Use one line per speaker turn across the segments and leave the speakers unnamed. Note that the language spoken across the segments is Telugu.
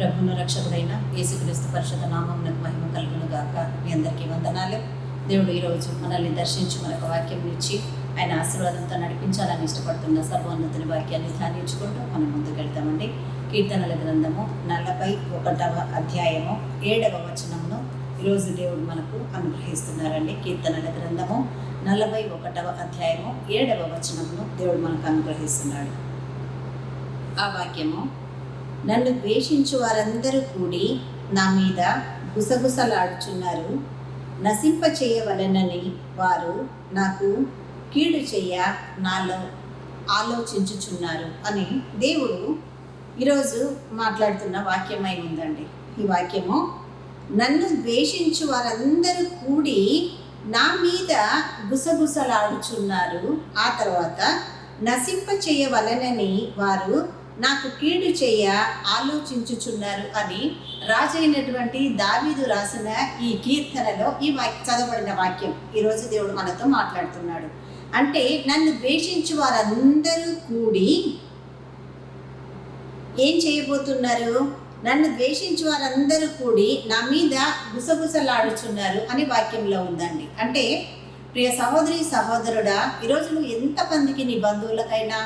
ప్రభువును రక్షకుడైన యేసుక్రీస్తు పరిశుద్ధ నామమునకు మహిమ కలుగును గాక. మీ అందరికీ వందనాలు. దేవుడు ఈరోజు మనల్ని దర్శించి మనకు వాక్యం ఇచ్చి ఆయన ఆశీర్వాదంతో నడిపించాలని ఇష్టపడుతున్న సర్వోన్నతుని వాక్యాన్ని ధ్యానించుకుంటూ మనం ముందుకు వెళ్తామండి. కీర్తనల గ్రంథము 41వ అధ్యాయము 7వ వచనమును ఈరోజు దేవుడు మనకు అనుగ్రహిస్తున్నారండి. కీర్తనల గ్రంథము 41వ అధ్యాయము 7వ వచనమును దేవుడు మనకు అనుగ్రహిస్తున్నాడు. ఆ వాక్యము, నన్ను ద్వేషించు వారందరూ కూడి నా మీద గుసగుసలాడుచున్నారు, నశింప చేయవలెనని వారు నాకు కీడు చెయ్య నాలో ఆలోచించుచున్నారు అని దేవుడు ఈరోజు మాట్లాడుతున్న వాక్యమై ఉందండి. ఈ వాక్యము, నన్ను ద్వేషించు వారందరూ కూడి నా మీద గుసగుసలాడుచున్నారు, ఆ తర్వాత నశింప చేయవలెనని వారు నాకు కీడు చేయ ఆలోచించుచున్నారు అని రాజైనటువంటి దావీదు రాసిన ఈ కీర్తనలో ఈ చదవబడిన వాక్యం ఈరోజు దేవుడు మనతో మాట్లాడుతున్నాడు. అంటే నన్ను ద్వేషించు వారందరూ కూడి ఏం చేయబోతున్నారు? నన్ను ద్వేషించు వారందరూ కూడి నా మీద గుసగుసలాడుచున్నారు అని వాక్యంలో ఉందండి. అంటే ప్రియ సహోదరి సహోదరుడా, ఈరోజు నువ్వు ఎంతమందికి, నీ బంధువులకైనా,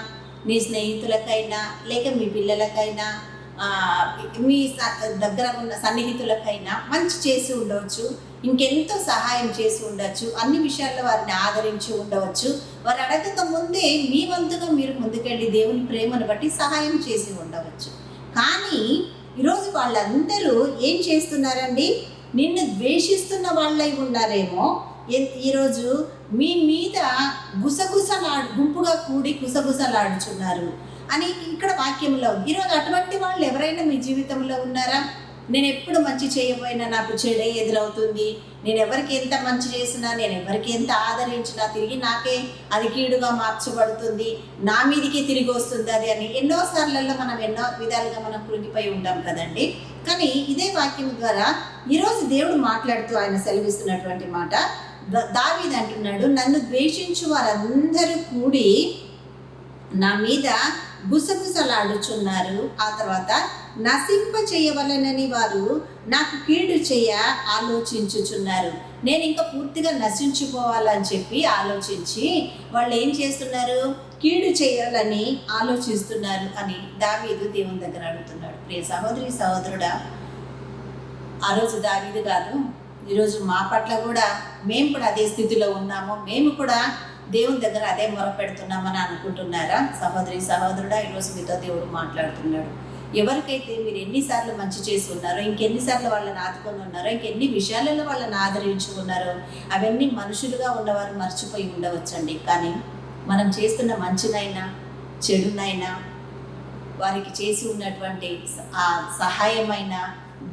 నీ స్నేహితులకైనా, లేక మీ పిల్లలకైనా, మీ దగ్గర ఉన్న సన్నిహితులకైనా మంచి చేసి ఉండవచ్చు, ఇంకెంతో సహాయం చేసి ఉండవచ్చు, అన్ని విషయాల్లో వారిని ఆదరించి ఉండవచ్చు. వారు అడగక ముందే మీ వంతుగా మీరు ముందుకెళ్ళి దేవుని ప్రేమను బట్టి సహాయం చేసి ఉండవచ్చు. కానీ ఈరోజు వాళ్ళందరూ ఏం చేస్తున్నారండి? నిన్ను ద్వేషిస్తున్న వాళ్ళై ఉన్నారేమో. ఈరోజు మీ మీద గుంపుగా కూడి గుసగుసలాడుచున్నారు అని ఇక్కడ వాక్యంలో ఉంది. ఈరోజు అటువంటి వాళ్ళు ఎవరైనా మీ జీవితంలో ఉన్నారా? నేను ఎప్పుడు మంచి చేయబోయినా నాకు చెడే ఎదురవుతుంది, నేను ఎవరికి ఎంత మంచి చేసినా, నేను ఎవరికి ఎంత ఆదరించినా తిరిగి నాకే అది కీడుగా మార్చబడుతుంది, నా మీదికి తిరిగి వస్తుంది అది అని ఎన్నోసార్లలో మనం ఎన్నో విధాలుగా మనం కృంగిపోయి ఉంటాం కదండి. కానీ ఇదే వాక్యం ద్వారా ఈరోజు దేవుడు మాట్లాడుతూ ఆయన సెలవిస్తున్నటువంటి మాట, దావీదు అంటున్నాడు, నన్ను ద్వేషించు వారందరూ కూడి నా మీద గుసగుసలాడుచున్నారు, ఆ తర్వాత నశింప చేయవలనని వారు నాకు కీడు చేయ ఆలోచించుచున్నారు. నేను ఇంకా పూర్తిగా నశించిపోవాలని చెప్పి ఆలోచించి వాళ్ళు ఏం చేస్తున్నారు? కీడు చేయాలని ఆలోచిస్తున్నారు అని దావీదు దేవుని దగ్గర అడుగుతున్నాడు. ప్రియ సహోదరి సహోదరుడా, ఆ రోజు దావీదు కాదు, ఈరోజు మా పట్ల కూడా మేము కూడా అదే స్థితిలో ఉన్నాము, మేము కూడా దేవుని దగ్గర అదే మొరపెడుతున్నామని అనుకుంటున్నారా? సహోదరి సహోదరుడా, ఈరోజు మీతో దేవుడు మాట్లాడుతున్నాడు. ఎవరికైతే మీరు ఎన్నిసార్లు మంచి చేసి ఉన్నారో, ఇంకెన్నిసార్లు వాళ్ళని ఆదుకొని ఉన్నారో, ఇంకెన్ని విషయాలలో వాళ్ళని ఆదరించి ఉన్నారో, అవన్నీ మనుషులుగా ఉన్నవారు మర్చిపోయి ఉండవచ్చండి. కానీ మనం చేస్తున్న మంచినైనా చెడునైనా వారికి చేసి ఉన్నటువంటి ఆ సహాయమైన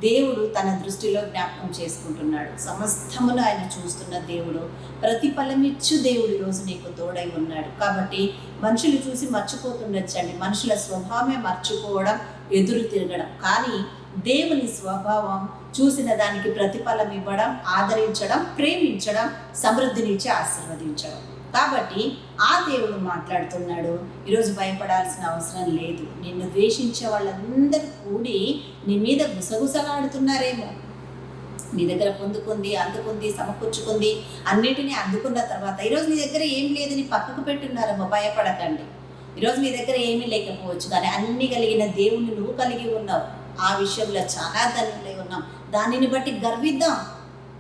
దేవుడు తన దృష్టిలో జ్ఞాపకం చేసుకుంటున్నాడు. సమస్తమును ఆయన చూస్తున్న దేవుడు, ప్రతిఫలమిచ్చు దేవుడు ఈరోజు నీకు తోడై ఉన్నాడు. కాబట్టి మనుషులు చూసి మర్చిపోతుండొచ్చండి, మనుషుల స్వభావమే మర్చిపోవడం, ఎదురు తిరగడం. కానీ దేవుని స్వభావం చూసిన దానికి ప్రతిఫలం ఇవ్వడం, ఆదరించడం, ప్రేమించడం, సమృద్ధినిచ్చి ఆశీర్వదించడం. కాబట్టి ఆ దేవుడు మాట్లాడుతున్నాడు, ఈరోజు భయపడాల్సిన అవసరం లేదు. నిన్ను ద్వేషించే వాళ్ళందరూ కూడి నీ మీద గుసగుసలాడుతున్నారేమో. నీ దగ్గర పొందుకుంది, అందుకుంది, సమకూర్చుకుంది, అన్నిటినీ అందుకున్న తర్వాత ఈరోజు నీ దగ్గర ఏం లేదని పక్కకు పెట్టున్నారేమో. భయపడకండి. ఈరోజు నీ దగ్గర ఏమీ లేకపోవచ్చు, కానీ అన్ని కలిగిన దేవుణ్ణి నువ్వు కలిగి ఉన్నావు. ఆ విషయంలో చాలా ధన్యులై ఉన్నాం. దానిని బట్టి గర్విద్దాం.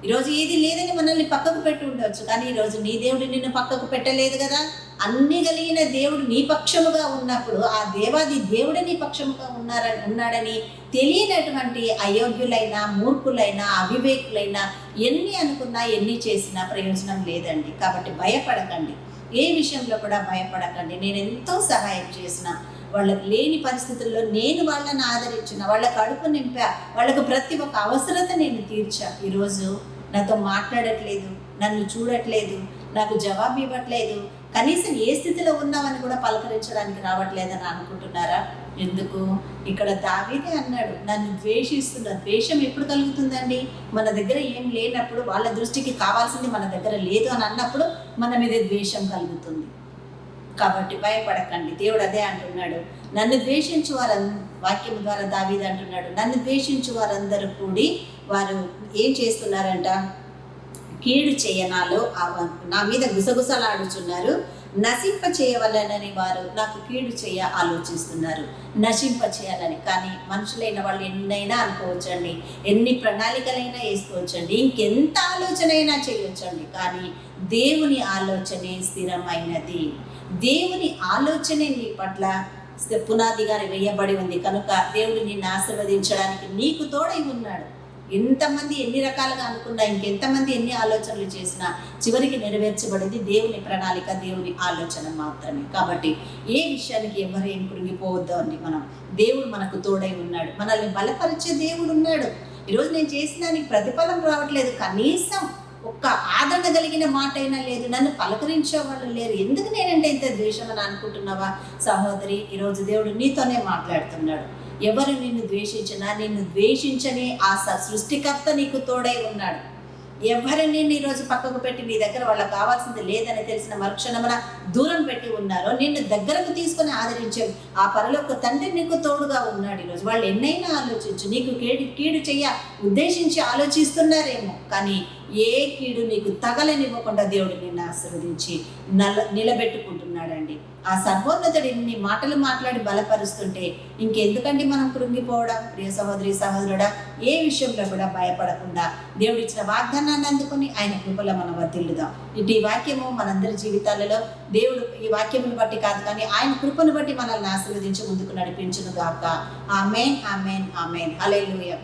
ఈరోజు ఏది లేదని మనల్ని పక్కకు పెట్టి ఉండవచ్చు, కానీ ఈరోజు నీ దేవుడు నిన్ను పక్కకు పెట్టలేదు కదా. అన్ని కలిగిన దేవుడు నీ పక్షముగా ఉన్నప్పుడు ఆ దేవాది దేవుడే నీ పక్షముగా ఉన్నాడని తెలియనటువంటి అయోగ్యులైన, మూర్ఖులైన, అవివేకులైన ఎన్ని అనుకున్నా, ఎన్ని చేసినా ప్రయోజనం లేదండి. కాబట్టి భయపడకండి, ఏ విషయంలో కూడా భయపడకండి. నేను ఎంతో సహాయం చేసిన వాళ్ళకి, లేని పరిస్థితుల్లో నేను వాళ్ళని ఆదరించిన, వాళ్ళ కడుపు నింపా, వాళ్ళకు ప్రతి ఒక్క అవసరత నేను తీర్చా. ఈరోజు నాతో మాట్లాడట్లేదు, నన్ను చూడట్లేదు, నాకు జవాబు ఇవ్వట్లేదు, కనీసం ఏ స్థితిలో ఉన్నామని కూడా పలకరించడానికి రావట్లేదని అనుకుంటున్నారా? ఎందుకు? ఇక్కడ దావీదే అన్నాడు, నన్ను ద్వేషిస్తున్న. ద్వేషం ఎప్పుడు కలుగుతుందండి? మన దగ్గర ఏం లేనప్పుడు, వాళ్ళ దృష్టికి కావాల్సింది మన దగ్గర లేదు అని అన్నప్పుడు మన మీద ద్వేషం కలుగుతుంది. కాబట్టి భయపడకండి. దేవుడు అదే అంటున్నాడు, నన్ను ద్వేషించు వాక్యం ద్వారా దావీదు అంటున్నాడు, నన్ను ద్వేషించు వారందరూ కూడి వారు ఏం చేస్తున్నారంట, కీడు చేయనాలో నా మీద గుసగుసలాడుచున్నారు, నశింప చేయవలనని వారు నాకు కీడు చేయ ఆలోచిస్తున్నారు. నశింప చేయాలని. కానీ మనుషులైన వాళ్ళు ఎన్నైనా అనుకోవచ్చండి, ఎన్ని ప్రణాళికలైనా వేసుకోవచ్చండి, ఇంకెంత ఆలోచన అయినా చేయొచ్చండి. కానీ దేవుని ఆలోచనే స్థిరమైనది. దేవుని ఆలోచనే నీ పట్ల పునాదిగా వేయబడి ఉంది కనుక దేవుడు నిన్ను ఆశీర్వదించడానికి నీకు తోడై ఉన్నాడు. ఎంతమంది ఎన్ని రకాలుగా అనుకున్నా, ఇంకెంతమంది ఎన్ని ఆలోచనలు చేసినా చివరికి నెరవేర్చబడేది దేవుని ప్రణాళిక, దేవుని ఆలోచన మాత్రమే. కాబట్టి ఏ విషయానికి ఎవరేం కృంగిపోవద్దు అండి. దేవుడు మనకు తోడై ఉన్నాడు, మనల్ని బలపరిచే దేవుడు ఉన్నాడు. ఈరోజు నేను చేసిన దానికి ప్రతిఫలం రావట్లేదు, కనీసం ఒక్క ఆదరణ కలిగిన మాట అయినా లేదు, నన్ను పలకరించే వాళ్ళు లేరు, ఎందుకు నేనంటే ఇంత ద్వేషం అని అనుకుంటున్నావా సహోదరి? ఈరోజు దేవుడు నీతోనే మాట్లాడుతున్నాడు. ఎవరు నిన్ను ద్వేషించినా నిన్ను ద్వేషించని ఆ సృష్టికర్త నీకు తోడై ఉన్నాడు. ఎవరిని ఈరోజు పక్కకు పెట్టి నీ దగ్గర వాళ్ళకి కావాల్సింది లేదని తెలిసిన మరుక్షణమున దూరం పెట్టి ఉన్నారో నిన్ను దగ్గరకు తీసుకొని ఆదరించే ఆ పరలోక తండ్రి నీకు తోడుగా ఉన్నాడు. ఈరోజు వాళ్ళు ఎన్నైనా ఆలోచించు, నీకు కీడు చెయ్య ఉద్దేశించి ఆలోచిస్తున్నారేమో, కానీ ఏ కీడు నీకు తగలనివ్వకుండా దేవుడు నిన్ను ఆశీర్వదించి నిలబెట్టుకుంటున్నాడండి. ఆ సర్వోన్నతుడు ఇన్ని మాటలు మాట్లాడి బలపరుస్తుంటే ఇంకెందుకండి మనం కృంగిపోవడం? ప్రియ సహోదరి సహోదరుడా, ఏ విషయంలో కూడా భయపడకుండా దేవుడు ఇచ్చిన వాగ్దానాన్ని అందుకొని ఆయన కృపలో మనం వర్ధిల్లుదాం. ఇటు ఈ వాక్యము మనందరి జీవితాలలో దేవుడు ఈ వాక్యమును బట్టి కాదు కానీ ఆయన కృపను బట్టి మనల్ని ఆశీర్వదించి ముందుకు నడిపించును గాక. ఆమేన్, ఆమేన్, ఆమేన్. హల్లెలూయా.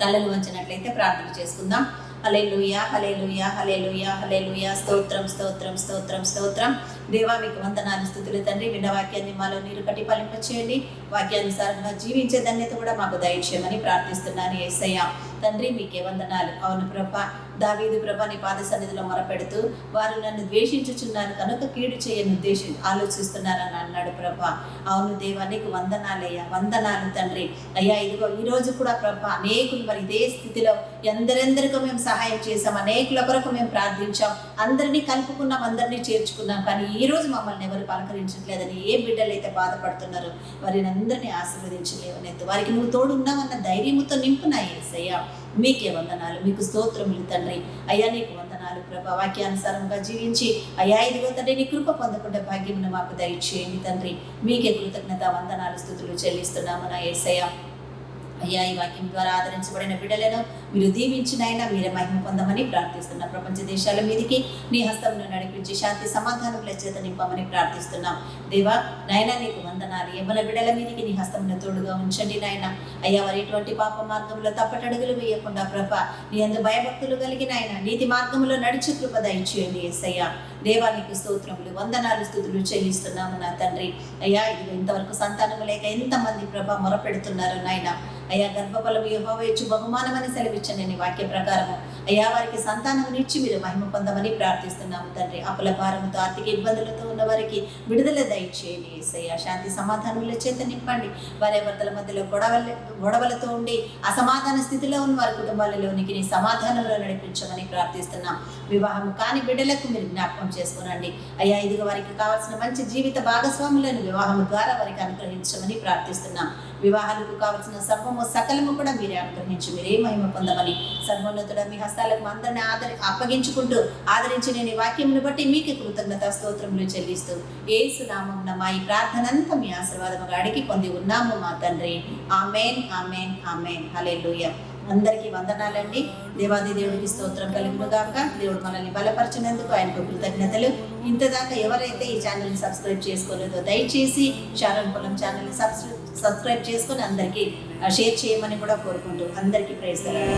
తలలు వంచినట్లయితే ప్రార్థన చేసుకుందాం. హల్లెలూయా, హల్లెలూయా, హల్లెలూయా, హల్లెలూయా. స్తోత్రం, స్తోత్రం, స్తోత్రం, స్తోత్రం. దేవా మీకు వందనాలు, స్తుతులు తండ్రి. విన్న వాక్యాన్ని మాలో నీరు కట్టి ఫలింపచేయండి. వాక్యానుసారంగా జీవించే ధన్యత కూడా మాకు దయచేయమని ప్రార్థిస్తున్నాను యేసయ్య. తండ్రి మీకే వందనాలు. అవును ప్రభా, దావీదు ప్రభా నీ పాద సన్నిధిలో మొరపెడుతూ వారు నన్ను ద్వేషించుచున్నారు కనుక కీడు చేయని ఆలోచిస్తున్నారని అన్నాడు ప్రభా. అవును దేవా, నీకు వందనాలయ్యా, వందనాలు తండ్రి. అయ్యా ఇదిగో ఈరోజు కూడా ప్రభా అనేకులు మరి ఇదే స్థితిలో ఎందరెందరికో మేము సహాయం చేశాం, అనేకుల కొరకు మేము ప్రార్థించాం, అందరినీ కలుపుకున్నాం, అందరినీ చేర్చుకున్నాం. కానీ ఈ రోజు మమ్మల్ని ఎవరు పలకరించట్లేదని ఏ బిడ్డలు అయితే బాధపడుతున్నారో వారిని అందరినీ ఆశీర్వదించలేవనెత్తు. వారికి నువ్వు తోడు ఉన్నావన్న ధైర్యముతో నింపునా యేసయ్యా. మీకే వందనాలు, మీకు స్తోత్రములు తండ్రి. అయ్యా నీకు వందనాలు ప్రభా. వాక్యానుసారంగా జీవించి అయ్యా ఇదిగో తండ్రి నీ కృప పొందకుండా భాగ్యమును మాకు దయచేయండి తండ్రి. మీకే కృతజ్ఞత వందనాలు స్తుతులు చెల్లిస్తున్నాము నా యేసయ్యా. అయ్యా ఈ వాక్యం ద్వారా ఆదరించబడిన బిడ్డలను మీరు దీవించినైనా మీరే మహిమ పొందమని ప్రార్థిస్తున్నాం. ప్రపంచ దేశాల మీదకి నీ హస్తంను నడిపించి శాంతి సమాధానముల చేత నింపమని ప్రార్థిస్తున్నాం. దేవా నాయన నీకు వందనాలు. యవ్వన బిడ్డల మీదకి నీ హస్తమును తోడుగా ఉంచండి నాయన. అయ్యా వారి ఎటువంటి పాప మార్గంలో తప్పటడుగులు వేయకుండా ప్రభా నీ అందు భయభక్తులు కలిగిన ఆయన నీతి మార్గంలో నడిచి కృప దయచేయండి యేసయ్యా. దేవా నీకు స్తోత్రములు, వందనాలు, స్తుతులు చెల్లిస్తున్నాము నా తండ్రి. అయ్యా ఇది ఇంతవరకు సంతానము లేక ఎంతమంది ప్రభా మొరపెడుతున్నారు నాయన. అయ్యా గర్భఫలము యెహోవా ఇచ్చు బహుమానమని సెలవిచ్చని నీ వాక్య ప్రకారము అయ్యా వారికి సంతానమునిచ్చి మీరు మహిమ పొందమని ప్రార్థిస్తున్నాము తండ్రి. అప్పుల భారముతో ఆర్థిక ఇబ్బందులతో ఉన్న వారికి విడుదల దయచేయండి యేసయ్యా. శాంతి సమాధానముల చేత నింపండి. భార్య భర్తల మధ్యలో గొడవలతో ఉండి అసమాధాన స్థితిలో ఉన్న వారి కుటుంబాలలోనికి నీ సమాధానంలో నడిపించమని ప్రార్థిస్తున్నాం. వివాహం కాని బిడ్డలకు మీరు జ్ఞాపకం చేసుకోనండి. అయ్యా ఇదిగో వారికి కావాల్సిన మంచి జీవిత భాగస్వాములను వివాహం ద్వారా వారికి అనుగ్రహించమని ప్రార్థిస్తున్నాం. వివాహాలకు కావలసిన సర్వము సకలము కూడా మీరే అనుగ్రహించి మీరే మహిమ పొందమని సర్వోన్నతుడ మీ హస్తాలకు అందరినీ అప్పగించుకుంటూ ఆదరించి నేను ఈ వాక్యమును బట్టి మీకు కృతజ్ఞత స్తోత్రములు చెల్లిస్తూ యేసు నామమున మా ఈ ప్రార్థనంతా మీ ఆశీర్వాదముగా అడిగి పొంది ఉన్నాము మా తండ్రి. ఆమేన్, ఆమేన్, ఆమేన్. హల్లెలూయా. అందరికీ వందనాలండి. దేవాది దేవుడికి స్తోత్రం కలుగును గాక. దేవుడు మనల్ని బలపరిచినందుకు ఆయనకు కృతజ్ఞతలు. ఇంతదాకా ఎవరైతే ఈ ఛానల్ని సబ్స్క్రైబ్ చేసుకోలేదో దయచేసి శారోన్ పొలం ఛానల్ని సబ్స్క్రైబ్ చేసుకొని అందరికీ షేర్ చేయమని కూడా కోరుకుంటూ అందరికీ ప్రైజ్ ది లార్డ్.